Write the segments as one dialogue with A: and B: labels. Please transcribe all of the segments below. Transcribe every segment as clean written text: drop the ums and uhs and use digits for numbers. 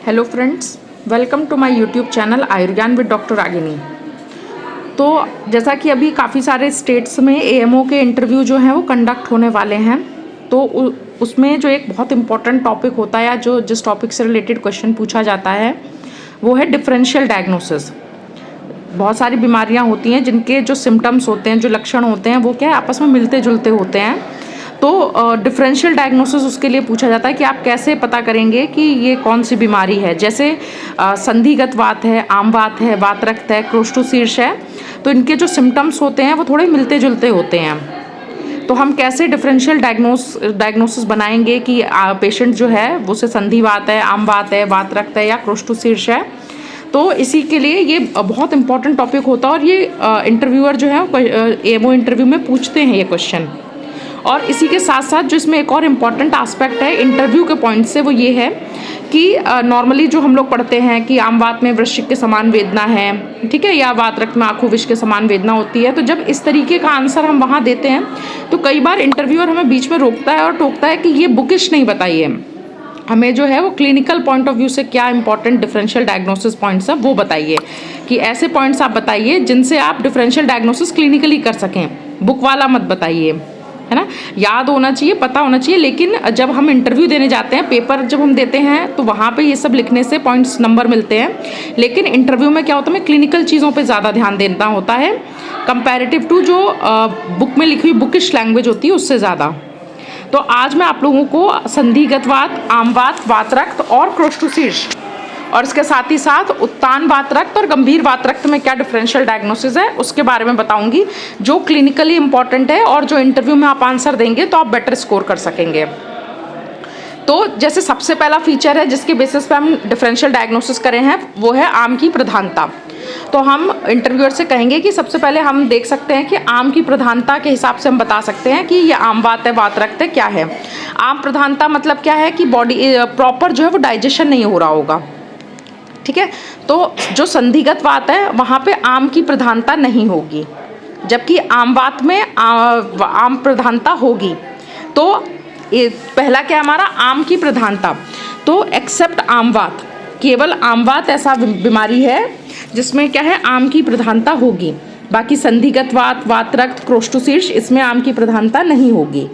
A: Hello friends, welcome to my YouTube channel Ayurgyan with doctor Ragini. तो जैसा कि अभी काफ़ी सारे स्टेट्स में एएमओ के इंटरव्यू जो हैं वो कंडक्ट होने वाले हैं, तो उसमें जो एक बहुत इंपॉर्टेंट टॉपिक होता है या जो जिस टॉपिक से रिलेटेड क्वेश्चन पूछा जाता है वो है डिफरेंशियल डायग्नोसिस। बहुत सारी बीमारियां होती हैं जिनके जो सिम्टम्स होते हैं, जो लक्षण होते हैं, वो क्या है आपस में मिलते जुलते होते हैं। तो डिफरेंशियल डायग्नोसिस उसके लिए पूछा जाता है कि आप कैसे पता करेंगे कि ये कौन सी बीमारी है। जैसे संधिगत वात है, आम वात है, वातरक्त है, क्रोष्टोशीर्ष है, तो इनके जो सिम्टम्स होते हैं वो थोड़े मिलते जुलते होते हैं। तो हम कैसे डिफरेंशियल डायग्नोसिस बनाएंगे कि पेशेंट जो है वो से संधिवात है, आम वात है, वातरक्त है या क्रोष्टोशीर्ष है। तो इसी के लिए ये बहुत इंपॉर्टेंट टॉपिक होता है और ये इंटरव्यूअर जो है एएमओ इंटरव्यू में पूछते हैं ये क्वेश्चन। और इसी के साथ साथ जो इसमें एक और इम्पॉर्टेंट एस्पेक्ट है इंटरव्यू के पॉइंट से, वो ये है कि नॉर्मली जो हम लोग पढ़ते हैं कि आम वात में वृश्चिक के समान वेदना है, ठीक है, या वातरक्त में आँखों विष के समान वेदना होती है। तो जब इस तरीके का आंसर हम वहाँ देते हैं तो कई बार इंटरव्यूअर हमें बीच में रोकता है और टोकता है कि ये बुकिश नहीं बताइए, हमें जो है वो क्लिनिकल पॉइंट ऑफ व्यू से क्या इंपॉर्टेंट डिफरेंशियल डायग्नोसिस पॉइंट्स हैं वो बताइए, कि ऐसे पॉइंट्स आप बताइए जिनसे आप डिफरेंशियल डायग्नोसिस क्लिनिकली कर सकें, बुक वाला मत बताइए, है ना। याद होना चाहिए, पता होना चाहिए, लेकिन जब हम इंटरव्यू देने जाते हैं, पेपर जब हम देते हैं तो वहाँ पे ये सब लिखने से पॉइंट्स नंबर मिलते हैं, लेकिन इंटरव्यू में क्या होता है, हमें क्लिनिकल चीज़ों पे ज़्यादा ध्यान देना होता है कंपैरेटिव टू जो बुक में लिखी हुई बुकिश लैंग्वेज होती है उससे ज़्यादा। तो आज मैं आप लोगों को संधिगत वात, आम वात, वातरक्त और क्रोष्टोशीर्ष और इसके साथ ही साथ उत्तान वातरक्त और गंभीर वातरक्त में क्या डिफरेंशियल डायग्नोसिस है उसके बारे में बताऊंगी, जो क्लिनिकली इंपॉर्टेंट है और जो इंटरव्यू में आप आंसर देंगे तो आप बेटर स्कोर कर सकेंगे। तो जैसे सबसे पहला फीचर है जिसके बेसिस पे हम डिफरेंशियल डायग्नोसिस करें हैं वो है आम की प्रधानता। तो हम इंटरव्यूअर से कहेंगे कि सबसे पहले हम देख सकते हैं कि आम की प्रधानता के हिसाब से हम बता सकते हैं कि ये आम वात है, वातरक्त है, क्या है। आम प्रधानता मतलब क्या है कि बॉडी प्रॉपर जो है वो डाइजेशन नहीं हो रहा होगा, ठीक है। तो जो संधिगत वात है वहाँ पे आम की प्रधानता नहीं होगी, जबकि आम वात में आम प्रधानता होगी। तो ये पहला क्या हमारा आम की प्रधानता, तो एक्सेप्ट आम वात, केवल आम वात ऐसा बीमारी है जिसमें क्या है आम की प्रधानता होगी, बाकी संधिगत वात, वातरक्त, क्रोष्टोशीर्ष इसमें आम की प्रधानता नहीं होगी।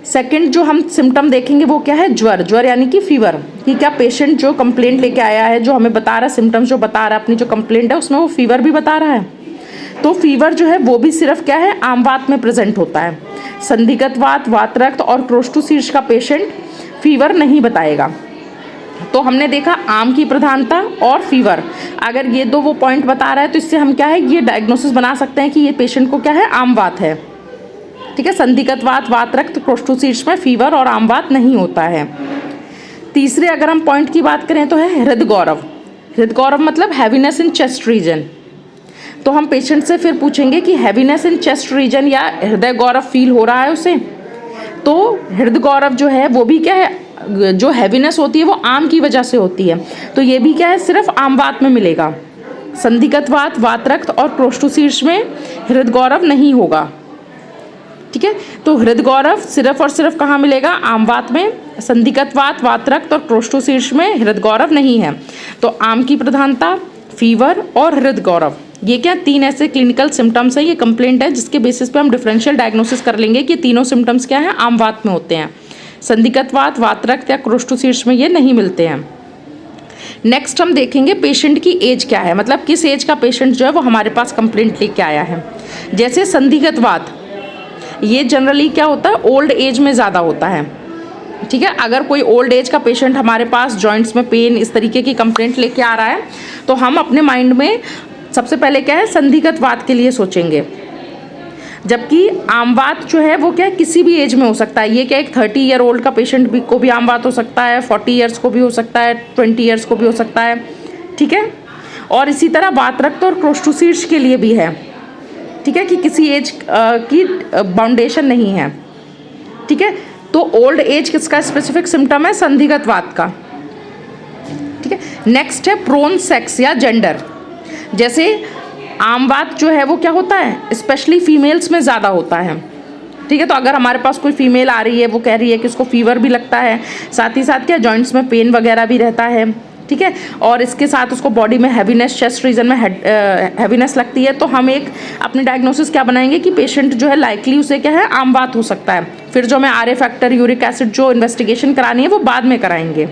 A: सेकंड जो हम सिम्टम देखेंगे वो क्या है, ज्वर यानी कि फीवर, कि क्या पेशेंट जो कंप्लेंट लेके आया है, जो हमें बता रहा है सिम्टम्स जो बता रहा है अपनी जो कंप्लेंट है उसमें वो फीवर भी बता रहा है। तो फीवर जो है वो भी सिर्फ क्या है आम वात में प्रेजेंट होता है। संधिगत वात, वातरक्त और क्रोष्टोशीर्ष का पेशेंट फीवर नहीं बताएगा। तो हमने देखा आम की प्रधानता और फीवर, अगर ये दो वो पॉइंट बता रहा है तो इससे हम क्या है ये डायग्नोसिस बना सकते हैं कि ये पेशेंट को क्या है आम वात है, ठीक है। संधिगत वात, वातरक्त, क्रोष्टोशीर्ष में फीवर और आम वात नहीं होता है। तीसरे अगर हम पॉइंट की बात करें तो है हृदगौरव। हृदगौरव मतलब हैवीनेस इन चेस्ट रीजन। तो हम पेशेंट से फिर पूछेंगे कि हैवीनेस इन चेस्ट रीजन या हृदय गौरव फील हो रहा है उसे। तो हृदगौरव जो है वो भी क्या है, जो हैवीनेस होती है वो आम की वजह से होती है, तो ये भी क्या है सिर्फ आम वात में मिलेगा। संधिगत वात, वातरक्त और क्रोष्टोशीर्ष में हृदगौरव नहीं होगा, ठीक है। तो हृदगौरव सिर्फ और सिर्फ कहाँ मिलेगा, आम वात में। संधिगत वात, वातरक्त और क्रोष्टोशीर्ष में हृदगौरव नहीं है। तो आम की प्रधानता, फीवर और हृदगौरव, ये क्या तीन ऐसे क्लिनिकल सिम्टम्स है, ये कंप्लेंट है जिसके बेसिस पे हम डिफरेंशियल डायग्नोसिस कर लेंगे कि तीनों सिम्टम्स क्या है आम वात में होते हैं, संधिगत वात, वातरक्त या क्रोष्टोशीर्ष में ये नहीं मिलते हैं। नेक्स्ट हम देखेंगे पेशेंट की एज क्या है, मतलब किस एज का पेशेंट जो है वो हमारे पास कंप्लेंट लेके आया है। जैसे संधिगत वात, ये जनरली क्या होता है ओल्ड एज में ज़्यादा होता है, ठीक है। अगर कोई ओल्ड एज का पेशेंट हमारे पास जॉइंट्स में पेन इस तरीके की कंप्लेंट लेके आ रहा है तो हम अपने माइंड में सबसे पहले क्या है संधिगत वात के लिए सोचेंगे, जबकि आम वात जो है वो क्या है किसी भी एज में हो सकता है। ये क्या एक 30 ईयर ओल्ड का पेशेंट भी को भी आम वात हो सकता है, 40 ईयर्स को भी हो सकता है, 20 ईयर्स को भी हो सकता है, ठीक है। और इसी तरह वातरक्त और क्रोष्टोशीर्ष के लिए भी है, ठीक है, कि किसी एज की बाउंडेशन नहीं है, ठीक है। तो ओल्ड एज किसका स्पेसिफिक सिम्टम है, संधिगत वात का, ठीक है। नेक्स्ट है प्रोन सेक्स या जेंडर। जैसे आम वात जो है वो क्या होता है स्पेशली फीमेल्स में ज़्यादा होता है, ठीक है। तो अगर हमारे पास कोई फीमेल आ रही है, वो कह रही है कि उसको फीवर भी लगता है, साथ ही साथ क्या जॉइंट्स में पेन वगैरह भी रहता है, ठीक है, और इसके साथ उसको बॉडी में हैवीनेस, चेस्ट रीजन में हैवीनेस लगती है, तो हम एक अपनी डायग्नोसिस क्या बनाएंगे कि पेशेंट जो है लाइकली उसे क्या है आम बात हो सकता है। फिर जो हमें RA फैक्टर, यूरिक एसिड जो इन्वेस्टिगेशन करानी है वो बाद में कराएंगे,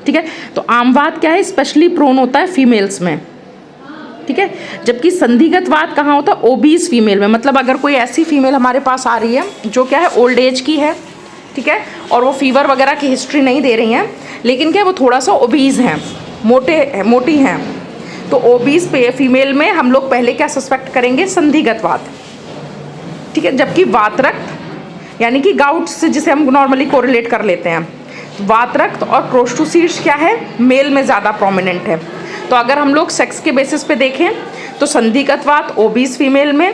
A: ठीक है। तो आम बात क्या है, स्पेशली प्रोन होता है फीमेल्स में, ठीक है। जबकि संधिगत वात कहाँ होता है, ओबीज फीमेल में। मतलब अगर कोई ऐसी फीमेल हमारे पास आ रही है जो क्या है ओल्ड एज की है, ठीक है, और वो फीवर वगैरह की हिस्ट्री नहीं दे रही हैं, लेकिन क्या वो थोड़ा सा ओबीज हैं, मोटी हैं, तो ओबीज फीमेल में हम लोग पहले क्या सस्पेक्ट करेंगे, संधिगत वात, ठीक है। जबकि वातरक्त यानी कि गाउट से जिसे हम नॉर्मली कोरिलेट कर लेते हैं, वातरक्त और क्रोस्टोसीड्स क्या है मेल में ज़्यादा प्रोमिनेंट है। तो अगर हम लोग सेक्स के बेसिस पे देखें तो संधिगत वात ओबीज फीमेल में,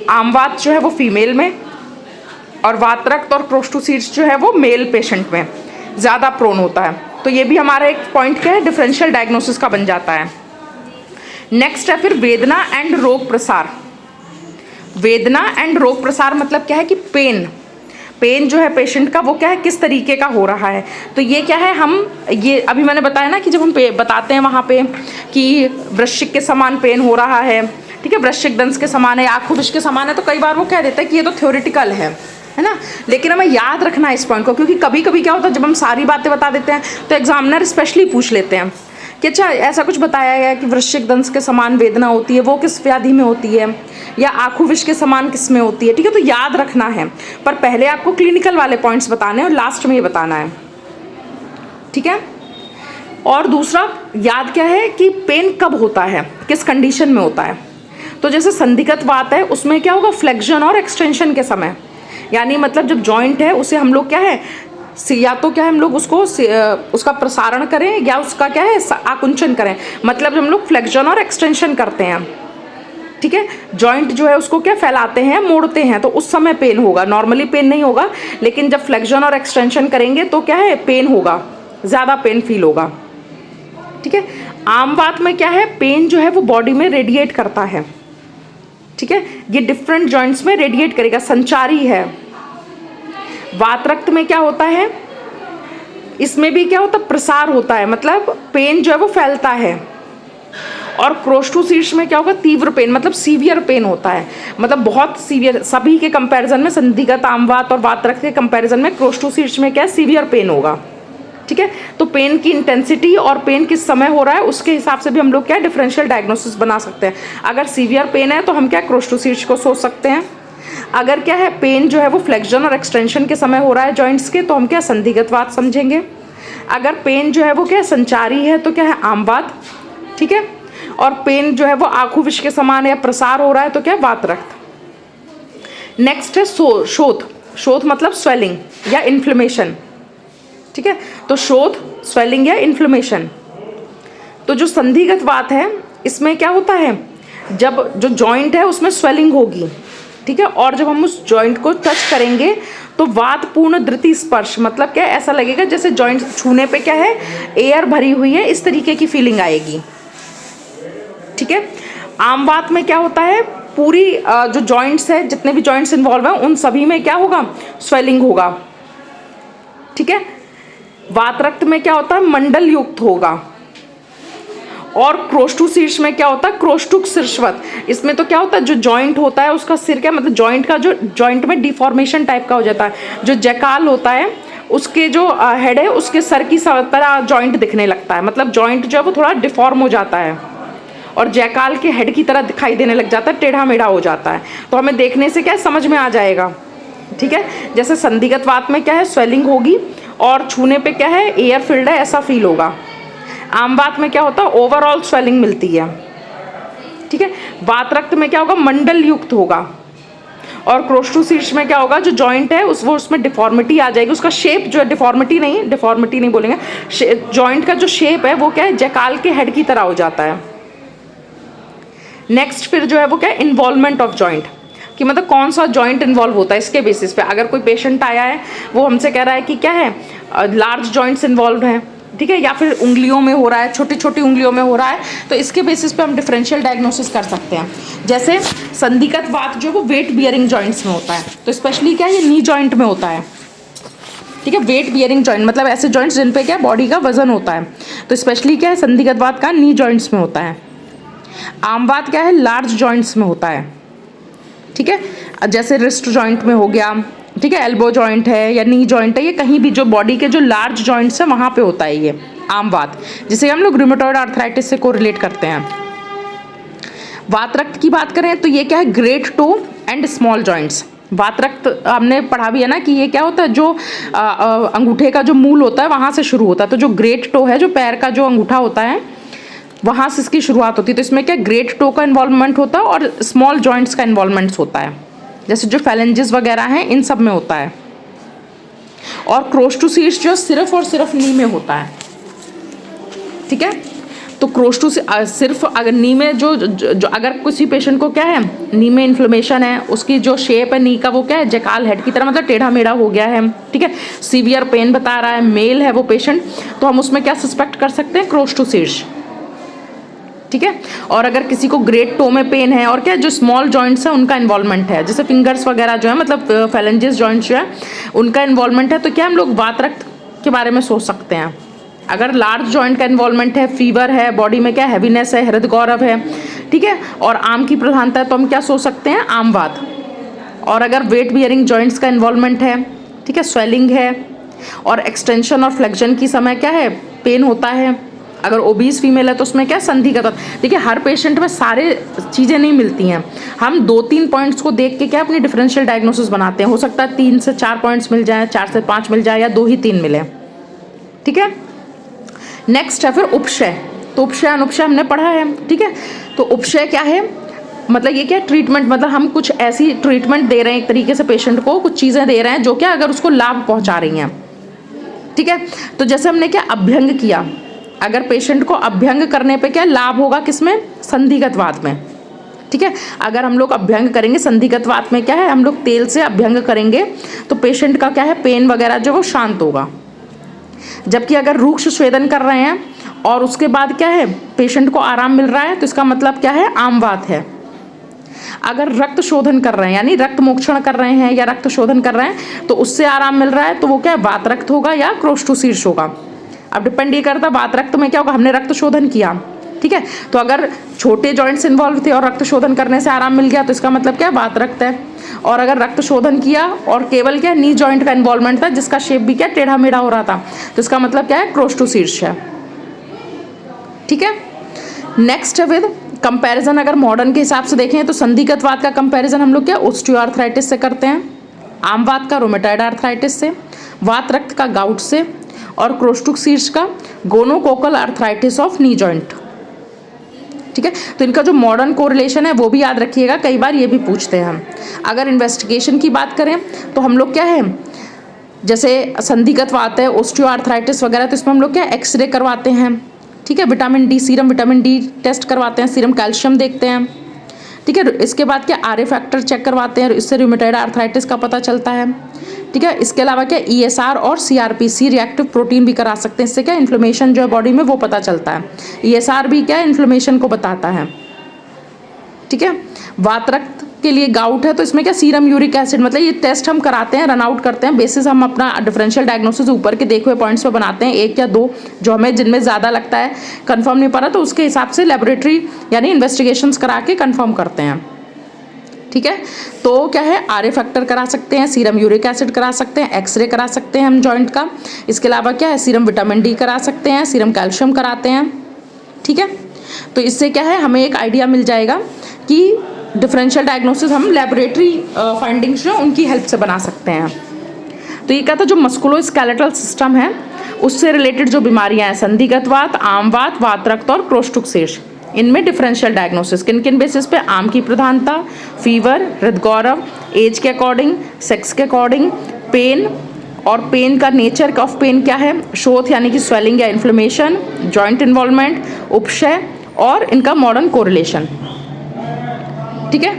A: आम वात जो है वो फीमेल में, और वातरक्त और क्रोस्टोसीड्स जो है वो मेल पेशेंट में ज़्यादा प्रोन होता है। तो ये भी हमारा एक पॉइंट क्या है, डिफरेंशियल डायग्नोसिस का बन जाता है। नेक्स्ट है फिर वेदना एंड रोग प्रसार। वेदना एंड रोग प्रसार मतलब क्या है कि पेन जो है पेशेंट का वो क्या है किस तरीके का हो रहा है। तो ये क्या है, हम ये अभी मैंने बताया ना कि जब हम बताते हैं वहाँ पे कि वृश्चिक के समान पेन हो रहा है, ठीक है, वृश्चिक दंश के समान है, आँखों विष के समान है, तो कई बार वो कह देते हैं कि ये तो थ्योरेटिकल है ना। लेकिन हमें याद रखना है इस पॉइंट को, क्योंकि कभी कभी क्या होता है जब हम सारी बातें बता देते हैं तो एग्जामिनर स्पेशली पूछ लेते हैं कि अच्छा ऐसा कुछ बताया गया है कि वृश्चिक दंश के समान वेदना होती है, वो किस व्याधि में होती है, या आँखों विष के समान किस में होती है, ठीक है। तो याद रखना है, पर पहले आपको क्लिनिकल वाले पॉइंट्स बताने हैं और लास्ट में ये बताना है, ठीक है। और दूसरा याद क्या है कि पेन कब होता है, किस कंडीशन में होता है। तो जैसे संधिगत वात है उसमें क्या होगा, फ्लेक्शन और एक्सटेंशन के समय, यानी मतलब जब जॉइंट है उसे हम लोग क्या है या तो क्या है हम लोग उसका प्रसारण करें या उसका क्या है आकुंचन करें। मतलब जब हम लोग फ्लेक्शन और एक्सटेंशन करते हैं, ठीक है, जॉइंट जो है उसको क्या फैलाते हैं, मोड़ते हैं, तो उस समय पेन होगा। नॉर्मली पेन नहीं होगा, लेकिन जब फ्लेक्शन और एक्सटेंशन करेंगे तो क्या है पेन होगा, ज़्यादा पेन फील होगा, ठीक है। आम बात में क्या है, पेन जो है वो बॉडी में रेडिएट करता है, ठीक है, ये डिफरेंट जॉइंट्स में रेडिएट करेगा, संचारी है। वातरक्त में क्या होता है, इसमें भी क्या होता है, प्रसार होता है, मतलब पेन जो है वो फैलता है। और क्रोस्टोसीड्स में क्या होगा, तीव्र पेन, मतलब सीवियर पेन होता है, मतलब बहुत सीवियर। सभी के कंपैरिजन में, संधिगत, आम वात और वातरक्त के कंपैरिजन में क्रोस्टोसीड्स में क्या है सीवियर पेन होगा, ठीक है। तो पेन की इंटेंसिटी और पेन किस समय हो रहा है उसके हिसाब से भी हम लोग क्या डिफरेंशियल डायग्नोसिस बना सकते हैं। अगर सीवियर पेन है तो हम क्या क्रोस्टोसीड्स को सोच सकते हैं। अगर क्या है पेन जो है वो फ्लेक्शन और एक्सटेंशन के समय हो रहा है जॉइंट्स के, तो हम क्या संधिगत वात समझेंगे। अगर पेन जो है वो क्या संचारी है तो क्या है आम वात, ठीक है। और पेन जो है वो आँखों विष के समान या प्रसार हो रहा है तो क्या वातरक्त। नेक्स्ट है शोथ मतलब स्वेलिंग या इन्फ्लेमेशन, ठीक है। तो शोथ, स्वेलिंग या इन्फ्लेमेशन। तो जो संधिगत वात है इसमें क्या होता है, जब जो जॉइंट है उसमें स्वेलिंग होगी, ठीक है, और जब हम उस जॉइंट को टच करेंगे तो वात पूर्ण धृति स्पर्श, मतलब क्या ऐसा लगेगा जैसे जॉइंट छूने पे क्या है एयर भरी हुई है, इस तरीके की फीलिंग आएगी, ठीक है। आम वात में क्या होता है, पूरी जो जॉइंट्स है, जितने भी जॉइंट्स इन्वॉल्व हैं उन सभी में क्या होगा, स्वेलिंग होगा, ठीक है। वातरक्त में क्या होता है, मंडल युक्त होगा। और क्रोस्टोसीड्स में क्या होता है, क्रोस्टुक शीर्षवत। इसमें तो क्या होता है, जो जॉइंट होता है उसका सिर क्या, मतलब जॉइंट का जो जॉइंट में डिफॉर्मेशन टाइप का हो जाता है। जो जैकाल होता है उसके जो हेड है उसके सर की तरह जॉइंट दिखने लगता है, मतलब जॉइंट जो है वो थोड़ा डिफॉर्म हो जाता है और जैकाल के हेड की तरह दिखाई देने लग जाता है, टेढ़ा मेढ़ा हो जाता है। तो हमें देखने से क्या समझ में आ जाएगा, ठीक है। जैसे संधिगत वात में क्या है, स्वेलिंग होगी और छूने पे क्या है एयर फिल्ड है, ऐसा फील होगा। आम वात में क्या होता है, ओवरऑल स्वेलिंग मिलती है, ठीक है। वातरक्त में क्या होगा, मंडल युक्त होगा। और क्रोस्टोसीड्स में क्या होगा, जो जॉइंट है उसमें डिफॉर्मिटी आ जाएगी, उसका शेप जो है, डिफॉर्मिटी नहीं बोलेंगे, जॉइंट का जो शेप है वो क्या है, जैकाल के हेड की तरह हो जाता है। नेक्स्ट फिर जो है वो क्या है, इन्वॉल्वमेंट ऑफ जॉइंट, कि मतलब कौन सा जॉइंट इन्वॉल्व होता है इसके बेसिस पे। अगर कोई पेशेंट आया है वो हमसे कह रहा है कि क्या है लार्ज जॉइंट्स इन्वॉल्व हैं, ठीक है, या फिर उंगलियों में हो रहा है, छोटी छोटी उंगलियों में हो रहा है, तो इसके बेसिस पे हम डिफरेंशियल डायग्नोसिस कर सकते हैं। जैसे संधिगत वात जो वो वेट बियरिंग जॉइंट्स में होता है, तो स्पेशली क्या है ये नी जॉइंट में होता है। ठीक है, वेट बियरिंग जॉइंट मतलब ऐसे जॉइंट्स जिन पे क्या बॉडी का वजन होता है, तो स्पेशली क्या है संधिगत वात का नी जॉइंट्स में होता है। आमवात क्या है लार्ज जॉइंट्स में होता है। ठीक है, जैसे रिस्ट जॉइंट में हो गया, ठीक है, एल्बो जॉइंट है या नी जॉइंट है, ये कहीं भी जो बॉडी के जो लार्ज जॉइंट्स है वहाँ पे होता है ये आमवात, जिसे हम लोग रूमेटॉइड आर्थराइटिस से कोरिलेट करते हैं। वात रक्त की बात करें तो ये क्या है great toe and small joints. वात रक्त हमने पढ़ा भी है ना कि ये क्या होता है, जो अंगूठे का जो मूल होता है वहाँ से शुरू होता है, तो जो ग्रेट टो है जो पैर का जो अंगूठा होता है वहाँ से इसकी शुरुआत होती है। तो इसमें क्या ग्रेट टो का इन्वॉल्वमेंट होता है और स्मॉल जॉइंट्स का इन्वॉल्वमेंट होता है, जैसे जो फैलेंजेस वगैरह हैं इन सब में होता है। और क्रोस्टोसीड्स जो सिर्फ और सिर्फ नी में होता है। ठीक है, तो क्रोस्टो सिर्फ अगर नी में जो अगर किसी पेशेंट को क्या है नी में इन्फ्लेमेशन है, उसकी जो शेप है नी का वो क्या है जकाल हेड की तरह, मतलब टेढ़ा मेढ़ा हो गया है। ठीक है, सीवियर पेन बता रहा है, मेल है वो पेशेंट, तो हम उसमें क्या सस्पेक्ट कर सकते हैं क्रोस्टोसीड्स। ठीक है, और अगर किसी को ग्रेट टो में पेन है और क्या जो स्मॉल जॉइंट्स है उनका इन्वॉल्वमेंट है, जैसे फिंगर्स वगैरह जो है मतलब फैलेंजेस जॉइंट्स जो है उनका इन्वॉल्वमेंट है, तो क्या हम लोग वात रक्त के बारे में सोच सकते हैं। अगर लार्ज जॉइंट का इन्वॉल्वमेंट है, फीवर है, बॉडी में क्या हैवीनेस है, हृदय गौरव है, ठीक है, और आम की प्रधानता है, तो हम क्या सोच सकते हैं आमवात। और अगर वेट बियरिंग जॉइंट्स का इन्वॉल्वमेंट है, ठीक है, स्वेलिंग है और एक्सटेंशन और फ्लेक्शन की समय क्या है पेन होता है, अगर ओबीस फीमेल है तो उसमें क्या संधिगत। देखिए हर पेशेंट में सारे चीज़ें नहीं मिलती हैं, हम 2-3 पॉइंट्स को देख के क्या अपनी डिफरेंशियल डायग्नोसिस बनाते हैं। हो सकता है 3 से 4 पॉइंट्स मिल जाए, 4 से 5 मिल जाए, या 2 ही 3 मिले। ठीक है, नेक्स्ट है फिर उपशय। तो उपशय अनुपशय हमने पढ़ा है। ठीक है, तो उपशय क्या है, मतलब ये क्या ट्रीटमेंट, मतलब हम कुछ ऐसी ट्रीटमेंट दे रहे हैं एक तरीके से पेशेंट को, कुछ चीज़ें दे रहे हैं जो क्या अगर उसको लाभ पहुंचा रही हैं। ठीक है, तो जैसे हमने क्या अभ्यंग किया, अगर पेशेंट को अभ्यंग करने पे क्या लाभ होगा, किसमें संधिगत वात में। ठीक है, अगर हम लोग अभ्यंग करेंगे संधिगत वात में क्या है हम लोग तेल से अभ्यंग करेंगे तो पेशेंट का क्या है पेन वगैरह जो वो शांत होगा। जबकि अगर रूक्ष स्वेदन कर रहे हैं और उसके बाद क्या है पेशेंट को आराम मिल रहा है तो इसका मतलब क्या है आमवात है। अगर रक्त शोधन कर रहे हैं यानी रक्त मोक्षण कर रहे हैं या रक्त शोधन कर रहे हैं तो उससे आराम मिल रहा है तो वो क्या है वात रक्त होगा या क्रोस्टोसीड्स होगा। अब डिपेंड ये करता है वात रक्त में क्या होगा, हमने रक्त शोधन किया। ठीक है, तो अगर छोटे जॉइंट्स इन्वॉल्व थे और रक्त शोधन करने से आराम मिल गया तो इसका मतलब क्या है वात रक्त है। और अगर रक्त शोधन किया और केवल क्या नी जॉइंट का इन्वॉल्वमेंट था जिसका शेप भी क्या टेढ़ा मेढ़ा हो रहा था तो इसका मतलब क्या है क्रोस्टोसीड्स है। ठीक है, नेक्स्ट है विद कंपैरिजन। अगर मॉडर्न के हिसाब से देखें तो संधिगत वात का कंपैरिजन हम लोग क्या ऑस्टियोआर्थराइटिस से करते हैं, आमवात का रोमेटॉइड आर्थराइटिस से, वात रक्त का गाउट से और क्रोस्टोसीड्स का gonococcal arthritis of knee joint. ठीक है, तो इनका जो मॉडर्न कोरिलेशन है वो भी याद रखिएगा, कई बार ये भी पूछते हैं हम। अगर इन्वेस्टिगेशन की बात करें तो हम लोग क्या है जैसे संधिगत वात है ऑस्टियोआर्थराइटिस वगैरह तो इसमें हम लोग क्या एक्सरे करवाते हैं। ठीक है, vitamin D serum vitamin D test करवाते हैं, सीरम कैल्शियम देखते हैं। ठीक है, इसके बाद क्या आरए फैक्टर चेक करवाते हैं, इससे रूमेटॉइड आर्थराइटिस का पता चलता है। ठीक है, इसके अलावा क्या ईएसआर और सीआरपीसी रिएक्टिव प्रोटीन भी करा सकते हैं, इससे क्या इन्फ्लेमेशन जो है बॉडी में वो पता चलता है। ईएसआर भी क्या इन्फ्लेमेशन को बताता है। ठीक है, वात रक्त के लिए गाउट है तो इसमें क्या सीरम यूरिक एसिड, मतलब ये टेस्ट हम कराते हैं, रन आउट करते हैं, बेसिस हम अपना डिफरेंशियल डायग्नोसिस ऊपर के देखे हुए पॉइंट्स पे बनाते हैं, 1 या 2 जो हमें जिनमें ज़्यादा लगता है कंफर्म नहीं पड़ा तो उसके हिसाब से लेबोरेटरी यानी इन्वेस्टिगेशंस करा के कंफर्म करते हैं। ठीक है, तो क्या है आरए फैक्टर करा सकते हैं, सीरम यूरिक एसिड करा सकते हैं, एक्सरे करा सकते हैं हम जॉइंट का। इसके अलावा क्या है सीरम विटामिन डी करा सकते हैं, सीरम कैल्शियम कराते हैं। ठीक है, तो इससे क्या है हमें एक आइडिया मिल जाएगा कि डिफरेंशियल डायग्नोसिस हम लेबोरेटरी फाइंडिंग्स जो उनकी हेल्प से बना सकते हैं। तो ये क्या था जो मस्कुलोस्केलेटल सिस्टम है उससे रिलेटेड जो बीमारियां हैं संधिगत वात, आमवात, वात रक्त और क्रोस्टोसीड्स, इनमें डिफरेंशियल डायग्नोसिस किन किन बेसिस पे आम की प्रधानता, फीवर, हृदय गौरव, एज के अकॉर्डिंग, सेक्स के अकॉर्डिंग, पेन और पेन का नेचर ऑफ पेन क्या है, शोथ यानी कि स्वेलिंग या इन्फ्लेमेशन, जॉइंट इन्वॉल्वमेंट, उपशय और इनका मॉडर्न कोरिलेशन। ठीक है,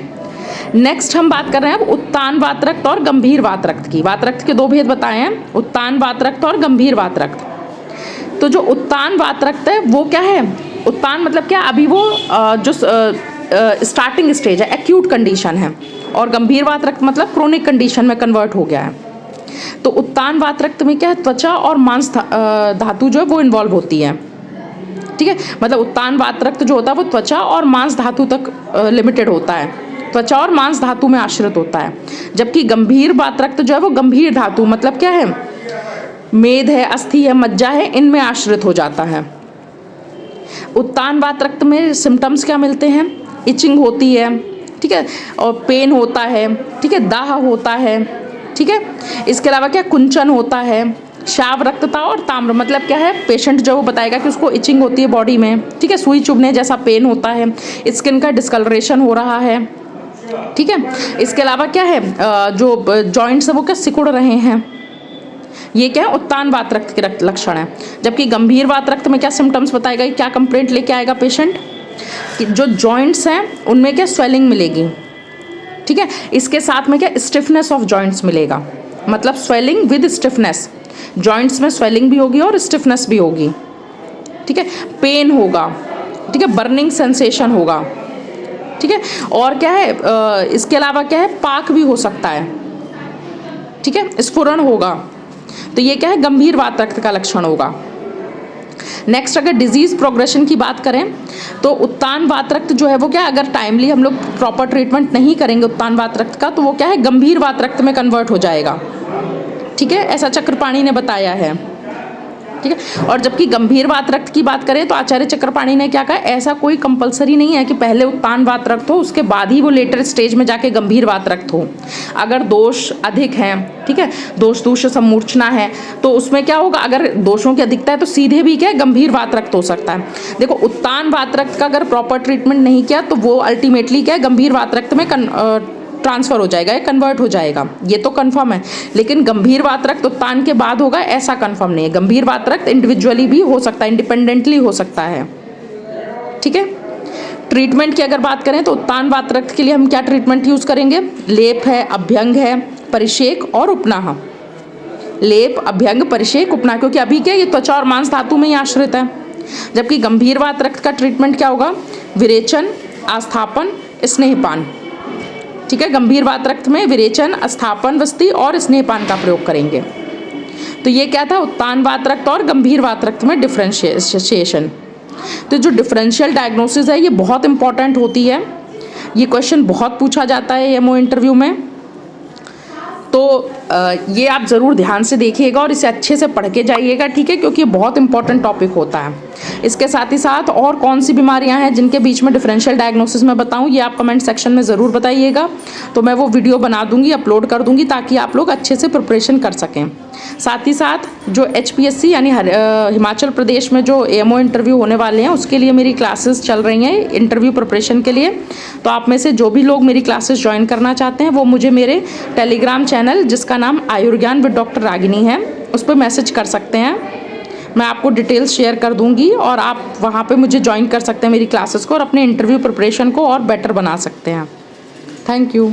A: नेक्स्ट हम बात कर रहे हैं अब उत्तान वात रक्त और गंभीर वात रक्त की। वात रक्त के 2 भेद बताए हैं, उत्तान वात रक्त और गंभीर वात रक्त। तो जो उत्तान वात रक्त है वो क्या है, उत्तान मतलब क्या, अभी वो जो स्टार्टिंग स्टेज है, एक्यूट कंडीशन है, और गंभीर वात रक्त मतलब क्रोनिक कंडीशन में कन्वर्ट हो गया है। तो उत्तान वात रक्त में क्या है, त्वचा और मांस धातु जो है वो इन्वॉल्व होती है, ठीक है। मतलब उत्तान वात रक्त जो होता है वो त्वचा और मांस धातु तक लिमिटेड होता है, त्वचा और मांस धातु में आश्रित होता है। जबकि गंभीर वात रक्त जो है वो गंभीर धातु मतलब क्या है, मेद है, अस्थि है, मज्जा है, इनमें आश्रित हो जाता है। उत्तान वात रक्त में सिम्टम्स क्या मिलते हैं, इचिंग होती है, ठीक है, और पेन होता है, ठीक है, दाह होता है, ठीक है। इसके अलावा क्या, कुंचन होता है, श्राव रक्तता और ताम्र मतलब क्या है, पेशेंट जो वो बताएगा कि उसको इचिंग होती है बॉडी में, ठीक है, सुई चुभने जैसा पेन होता है, स्किन का डिस्कलरेशन हो रहा है, ठीक है। इसके अलावा क्या है, जो जॉइंट्स है वो क्या सिकुड़ रहे हैं, ये क्या है, उत्तान वात रक्त के लक्षण है। जबकि गंभीर वात रक्त में क्या सिम्टम्स बताएगा, क्या कंप्लेंट लेके आएगा पेशेंट, कि जो जॉइंट्स हैं उनमें क्या स्वेलिंग मिलेगी, ठीक है। इसके साथ में क्या, स्टिफनेस ऑफ जॉइंट्स मिलेगा, मतलब स्वेलिंग विद स्टिफनेस, जॉइंट्स में स्वेलिंग भी होगी और स्टिफनेस भी होगी, ठीक है। पेन होगा, ठीक है, बर्निंग सेंसेशन होगा, ठीक है। और क्या है, इसके अलावा क्या है, पाक भी हो सकता है, ठीक है, स्फुरण होगा। तो ये क्या है, गंभीर वात रक्त का लक्षण होगा। नेक्स्ट अगर डिजीज प्रोग्रेशन की बात करें तो उत्तान वात रक्त जो है वो क्या, अगर टाइमली हम लोग प्रॉपर ट्रीटमेंट नहीं करेंगे उत्तान वात रक्त का, तो वो क्या है, गंभीर वात रक्त में कन्वर्ट हो जाएगा, ठीक है, ऐसा चक्रपाणी ने बताया है, ठीक है। और जबकि गंभीर वात रक्त की बात करें तो आचार्य चक्रपाणी ने क्या कहा, ऐसा कोई कंपलसरी नहीं है कि पहले उत्तान वात रक्त हो उसके बाद ही वो लेटर स्टेज में जाके गंभीर वात रक्त हो। अगर दोष अधिक हैं, ठीक है, दोष दूष सम्मूर्छना है, तो उसमें क्या होगा, अगर दोषों की अधिकता है तो सीधे भी क्या, गंभीर वात रक्त हो सकता है। देखो उत्तान वात रक्त का अगर प्रॉपर ट्रीटमेंट नहीं किया तो वो अल्टीमेटली क्या है, गंभीर वात रक्त में ट्रांसफर हो जाएगा, कन्वर्ट हो जाएगा, ये तो कंफर्म है। लेकिन गंभीर वात रक्त उत्तान के बाद होगा ऐसा कंफर्म नहीं है। गंभीर वात रक्त इंडिविजुअली भी हो सकता है, इंडिपेंडेंटली हो सकता है, ठीक है। ट्रीटमेंट की अगर बात करें तो उत्तान वात रक्त के लिए हम क्या ट्रीटमेंट यूज करेंगे, लेप है, अभ्यंग है, परिषेक और उपनाह। लेप, अभ्यंग, परिषेक, उपनाह, क्योंकि अभी क्या ये त्वचा और मांस धातु में ही आश्रित है। जबकि गंभीर वात रक्त का ट्रीटमेंट क्या होगा, विरेचन, आस्थापन, स्नेहपान, ठीक है। गंभीर वात रक्त में विरेचन, अस्थापन वस्ती और स्नेहपान का प्रयोग करेंगे। तो ये क्या था, उत्तान वात रक्त और गंभीर वात रक्त में डिफरेंशिएशन। तो जो डिफरेंशियल डायग्नोसिस है ये बहुत इंपॉर्टेंट होती है, ये क्वेश्चन बहुत पूछा जाता है एमओ इंटरव्यू में, तो ये आप ज़रूर ध्यान से देखिएगा और इसे अच्छे से पढ़ के जाइएगा, ठीक है, क्योंकि ये बहुत इंपॉर्टेंट टॉपिक होता है। इसके साथ ही साथ और कौन सी बीमारियां हैं जिनके बीच में डिफरेंशियल डायग्नोसिस में बताऊं, ये आप कमेंट सेक्शन में ज़रूर बताइएगा, तो मैं वो वीडियो बना दूंगी, अपलोड कर दूंगी, ताकि आप लोग अच्छे से प्रिपरेशन कर सकें। साथ ही साथ जो HPSC यानी हिमाचल प्रदेश में जो एमओ इंटरव्यू होने वाले हैं उसके लिए मेरी क्लासेस चल रही हैं इंटरव्यू प्रिपरेशन के लिए। तो आप में से जो भी लोग मेरी क्लासेस ज्वाइन करना चाहते हैं वो मुझे मेरे टेलीग्राम चैनल जिसका नाम आयुर्ज्ञान विद डॉक्टर रागिनी है उस पर मैसेज कर सकते हैं। मैं आपको डिटेल्स शेयर कर दूंगी और आप वहाँ पे मुझे ज्वाइन कर सकते हैं मेरी क्लासेस को और अपने इंटरव्यू प्रिपरेशन को और बेटर बना सकते हैं। Thank you.